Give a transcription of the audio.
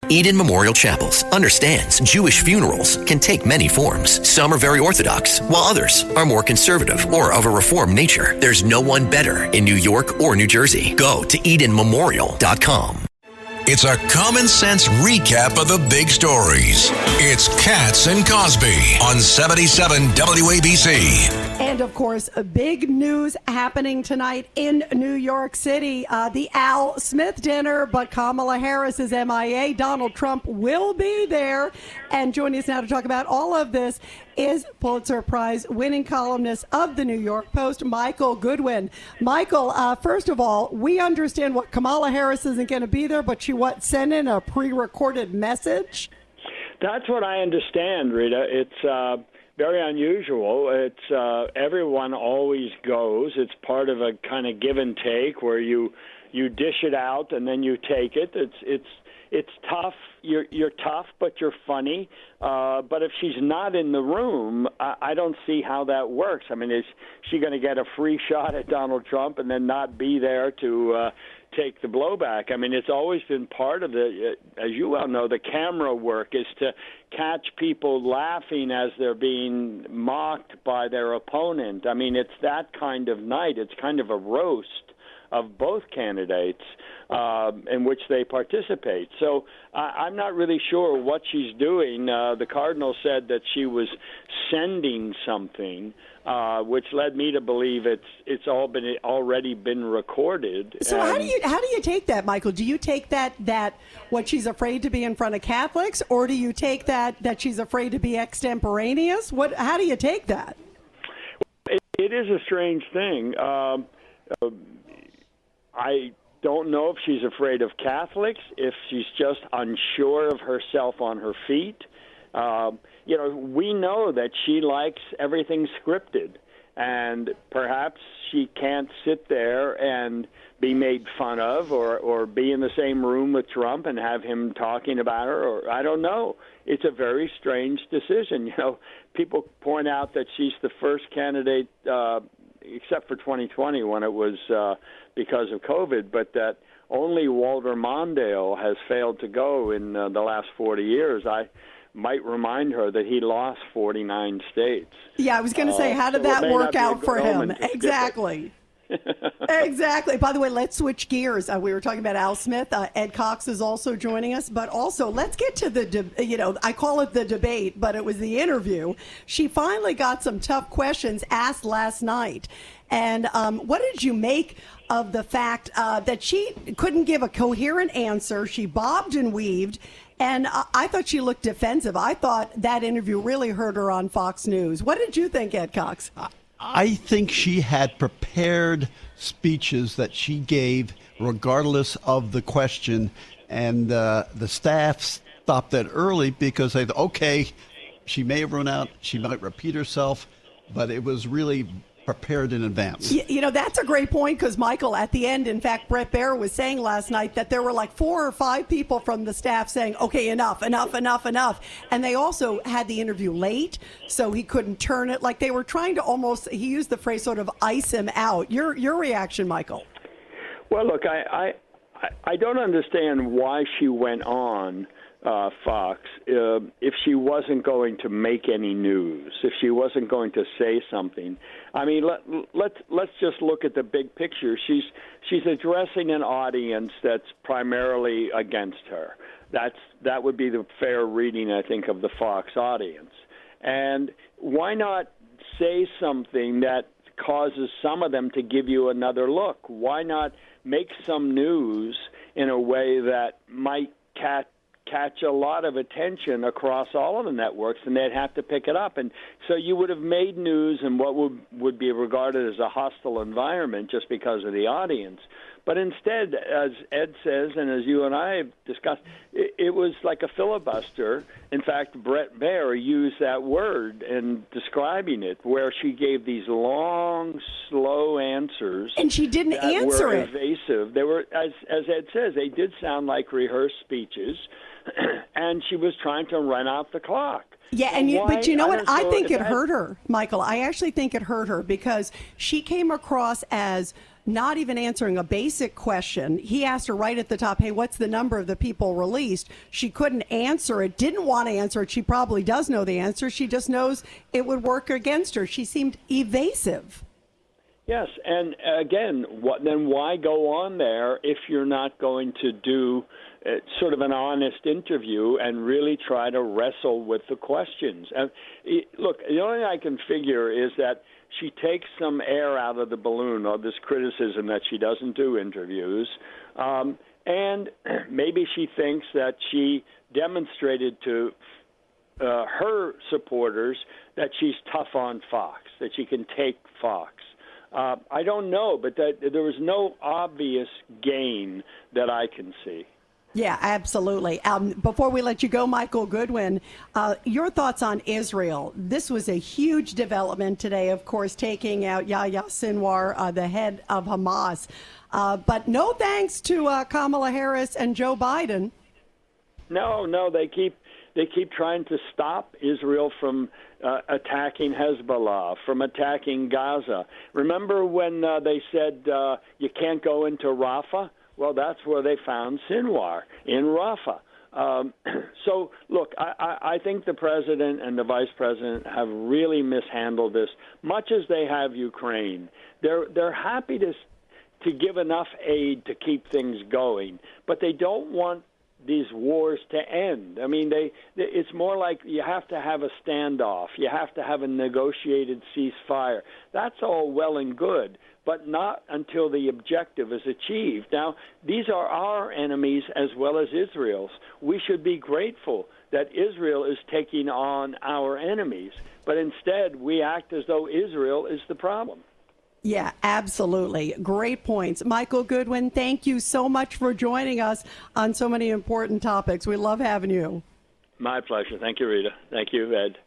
Eden Memorial Chapels understands Jewish funerals can take many forms. Some are very Orthodox, while others are more conservative or of a Reformed nature. There's no one better in New York or New Jersey. Go to EdenMemorial.com. It's a common sense recap of the big stories. It's Katz and Cosby on 77 WABC. And of course, a big news happening tonight in New York City. The Al Smith dinner, but Kamala Harris is MIA. Donald Trump will be there. And joining us now to talk about all of this is Pulitzer Prize winning columnist of the New York Post, Michael Goodwin. Michael, first of all, we understand what Kamala Harris isn't going to be there, but she sent in a pre-recorded message? That's what I understand, Rita. It's very unusual. It's everyone always goes. It's part of a kind of give and take where you dish it out and then you take it. It's tough. You're tough, but you're funny. But if she's not in the room, I don't see how that works. I mean, is she going to get a free shot at Donald Trump and then not be there to take the blowback? I mean, it's always been part of as you well know, the camera work is to catch people laughing as they're being mocked by their opponent. I mean, it's that kind of night. It's kind of a roast of both candidates in which they participate. So I'm not really sure what she's doing. The Cardinal said that she was sending something, which led me to believe it's already been recorded. So how do you take that, Michael? Do you take that what she's afraid to be in front of Catholics, or do you take that she's afraid to be extemporaneous? How do you take that? It is a strange thing. I don't know if she's afraid of Catholics, if she's just unsure of herself on her feet. We know that she likes everything scripted, and perhaps she can't sit there and be made fun of or be in the same room with Trump and have him talking about her, or I don't know. It's a very strange decision. People point out that she's the first candidate, except for 2020 when it was because of COVID, but that only Walter Mondale has failed to go in the last 40 years. I might remind her that he lost 49 states. Yeah, I was going to say, how did that work out for him? Exactly. Exactly. By the way, let's switch gears. We were talking about Al Smith. Ed Cox is also joining us, but also let's get to the, I call it the debate, but it was the interview. She finally got some tough questions asked last night. And what did you make of the fact that she couldn't give a coherent answer? She bobbed and weaved, and I thought she looked defensive. I thought that interview really hurt her on Fox News. What did you think, Ed Cox? I think she had prepared speeches that she gave regardless of the question, and the staff stopped that early because they thought, okay, she may have run out, she might repeat herself, but it was really prepared in advance. That's a great point because, Michael, at the end, in fact, Brett Baer was saying last night that there were like 4 or 5 people from the staff saying, okay, enough. And they also had the interview late, so he couldn't turn it. Like they were trying to almost, he used the phrase sort of ice him out. Your reaction, Michael? Well, look, I don't understand why she went on Fox if she wasn't going to make any news, if she wasn't going to say something. I mean, let's just look at the big picture. She's addressing an audience that's primarily against her. That would be the fair reading, I think, of the Fox audience. And why not say something that causes some of them to give you another look? Why not make some news in a way that might catch a lot of attention across all of the networks, and they'd have to pick it up. And so you would have made news in what would be regarded as a hostile environment just because of the audience. But instead, as Ed says, and as you and I have discussed, it was like a filibuster. In fact, Brett Baer used that word in describing it, where she gave these long, slow answers. And she didn't answer it. They were evasive. They were, as Ed says, they did sound like rehearsed speeches, and she was trying to run out the clock. Yeah, but you know what? I think it hurt her, Michael. I actually think it hurt her because she came across as not even answering a basic question. He asked her right at the top, hey, what's the number of the people released? She couldn't answer it, didn't want to answer it. She probably does know the answer. She just knows it would work against her. She seemed evasive. Yes, and again, then why go on there if you're not going to do sort of an honest interview and really try to wrestle with the questions? And look, the only thing I can figure is that she takes some air out of the balloon of this criticism that she doesn't do interviews, and maybe she thinks that she demonstrated to her supporters that she's tough on Fox, that she can take Fox. I don't know, but there was no obvious gain that I can see. Yeah, absolutely. Before we let you go, Michael Goodwin, your thoughts on Israel. This was a huge development today, of course, taking out Yahya Sinwar, the head of Hamas. But no thanks to Kamala Harris and Joe Biden. No, they keep trying to stop Israel from attacking Hezbollah, from attacking Gaza. Remember when they said you can't go into Rafah? Well, that's where they found Sinwar, in Rafah. So, look, I think the president and the vice president have really mishandled this, much as they have Ukraine. They're happy to give enough aid to keep things going, but they don't want these wars to end. I mean, it's more like you have to have a standoff. You have to have a negotiated ceasefire. That's all well and good, but not until the objective is achieved. Now, these are our enemies as well as Israel's. We should be grateful that Israel is taking on our enemies, but instead we act as though Israel is the problem. Yeah, absolutely. Great points. Michael Goodwin, thank you so much for joining us on so many important topics. We love having you. My pleasure. Thank you, Rita. Thank you, Ed.